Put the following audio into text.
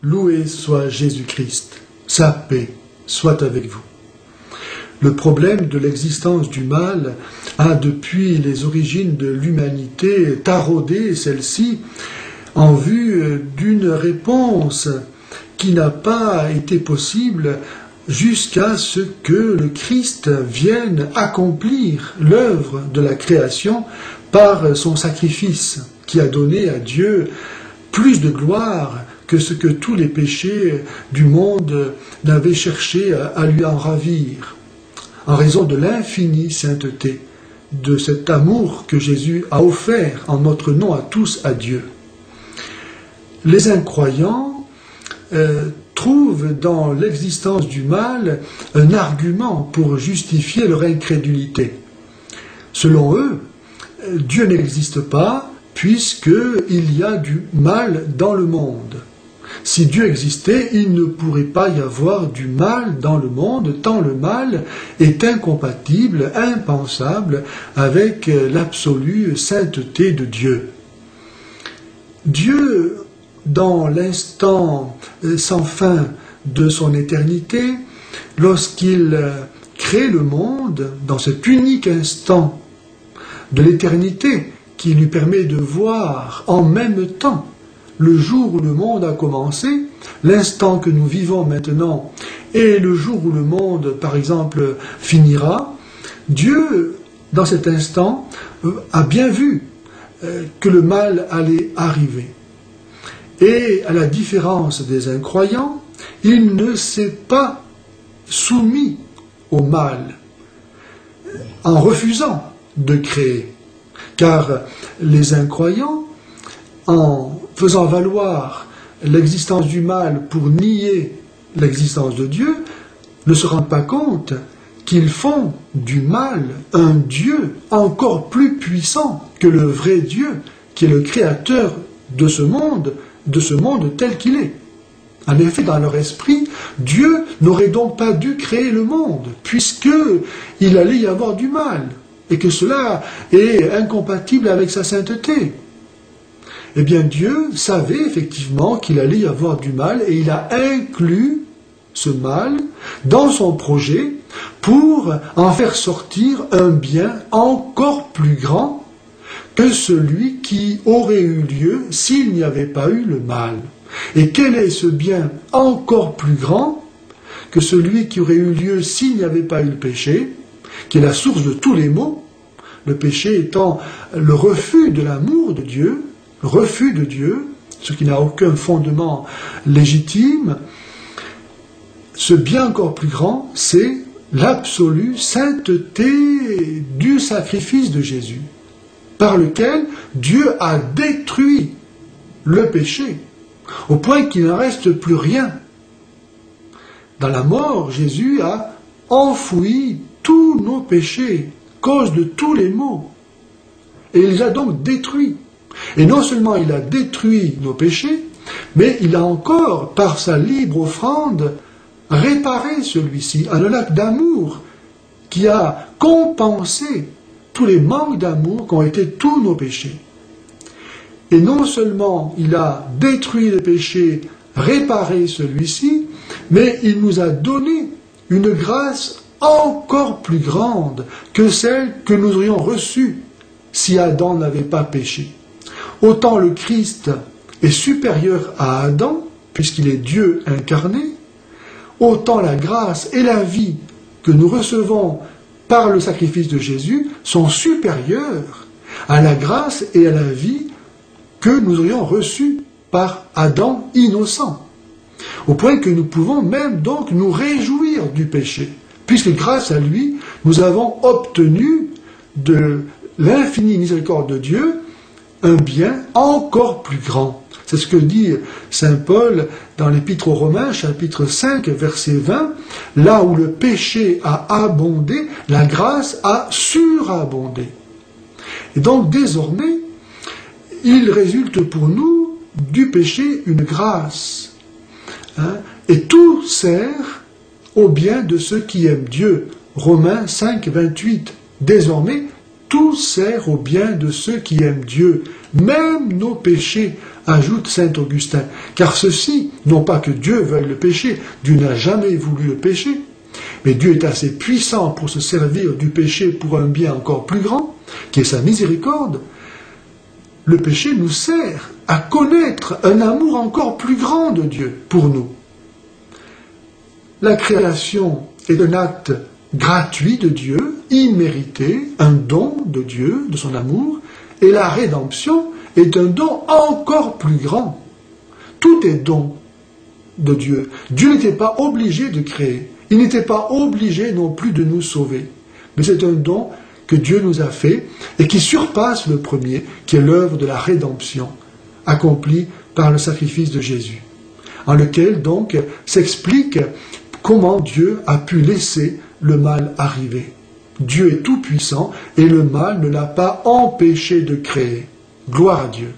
Loué soit Jésus-Christ, sa paix soit avec vous. Le problème de l'existence du mal a, depuis les origines de l'humanité, taraudé celle-ci en vue d'une réponse qui n'a pas été possible jusqu'à ce que le Christ vienne accomplir l'œuvre de la création par son sacrifice, qui a donné à Dieu plus de gloire que ce que tous les péchés du monde n'avaient cherché à lui en ravir, en raison de l'infinie sainteté, de cet amour que Jésus a offert en notre nom à tous à Dieu. Les incroyants trouvent dans l'existence du mal un argument pour justifier leur incrédulité. Selon eux, Dieu n'existe pas puisqu'il y a du mal dans le monde. Si Dieu existait, il ne pourrait pas y avoir du mal dans le monde, tant le mal est incompatible, impensable avec l'absolue sainteté de Dieu. Dieu, dans l'instant sans fin de son éternité, lorsqu'il crée le monde, dans cet unique instant de l'éternité qui lui permet de voir en même temps le jour où le monde a commencé, l'instant que nous vivons maintenant, et le jour où le monde, par exemple, finira, Dieu, dans cet instant, a bien vu que le mal allait arriver. Et à la différence des incroyants, il ne s'est pas soumis au mal en refusant de créer. Car les incroyants, en faisant valoir l'existence du mal pour nier l'existence de Dieu, ne se rendent pas compte qu'ils font du mal un Dieu encore plus puissant que le vrai Dieu, qui est le créateur de ce monde tel qu'il est. En effet, dans leur esprit, Dieu n'aurait donc pas dû créer le monde, puisqu'il allait y avoir du mal, et que cela est incompatible avec sa sainteté. Eh bien, Dieu savait effectivement qu'il allait y avoir du mal, et il a inclus ce mal dans son projet pour en faire sortir un bien encore plus grand que celui qui aurait eu lieu s'il n'y avait pas eu le mal. Et quel est ce bien encore plus grand que celui qui aurait eu lieu s'il n'y avait pas eu le péché, qui est la source de tous les maux, le péché étant le refus de l'amour de Dieu, le refus de Dieu, ce qui n'a aucun fondement légitime. Ce bien encore plus grand, c'est l'absolue sainteté du sacrifice de Jésus, par lequel Dieu a détruit le péché, au point qu'il n'en reste plus rien. Dans la mort, Jésus a enfoui tous nos péchés, cause de tous les maux, et il les a donc détruits. Et non seulement il a détruit nos péchés, mais il a encore, par sa libre offrande, réparé celui-ci, un acte d'amour qui a compensé tous les manques d'amour qu'ont été tous nos péchés. Et non seulement il a détruit le péché, réparé celui-ci, mais il nous a donné une grâce encore plus grande que celle que nous aurions reçue si Adam n'avait pas péché. Autant le Christ est supérieur à Adam, puisqu'il est Dieu incarné, autant la grâce et la vie que nous recevons par le sacrifice de Jésus sont supérieures à la grâce et à la vie que nous aurions reçues par Adam innocent. Au point que nous pouvons même donc nous réjouir du péché, puisque grâce à lui, nous avons obtenu de l'infinie miséricorde de Dieu un bien encore plus grand. C'est ce que dit saint Paul dans l'Épître aux Romains, chapitre 5, verset 20, là où le péché a abondé, la grâce a surabondé. Et donc désormais, il résulte pour nous du péché une grâce. Et tout sert au bien de ceux qui aiment Dieu. Romains 5, 28. Désormais, tout sert au bien de ceux qui aiment Dieu, même nos péchés, ajoute saint Augustin, car ceux-ci Non pas que Dieu veuille le péché, Dieu n'a jamais voulu le péché, mais Dieu est assez puissant pour se servir du péché pour un bien encore plus grand, qui est sa miséricorde. Le péché nous sert à connaître un amour encore plus grand de Dieu pour nous. La création est un acte gratuit de Dieu, immérité, un don de Dieu, de son amour, et la rédemption est un don encore plus grand. Tout est don de Dieu. Dieu n'était pas obligé de créer, il n'était pas obligé non plus de nous sauver, mais c'est un don que Dieu nous a fait et qui surpasse le premier, qui est l'œuvre de la rédemption, accomplie par le sacrifice de Jésus, en lequel donc s'explique comment Dieu a pu laisser le mal arriver. Dieu est tout puissant et le mal ne l'a pas empêché de créer. Gloire à Dieu.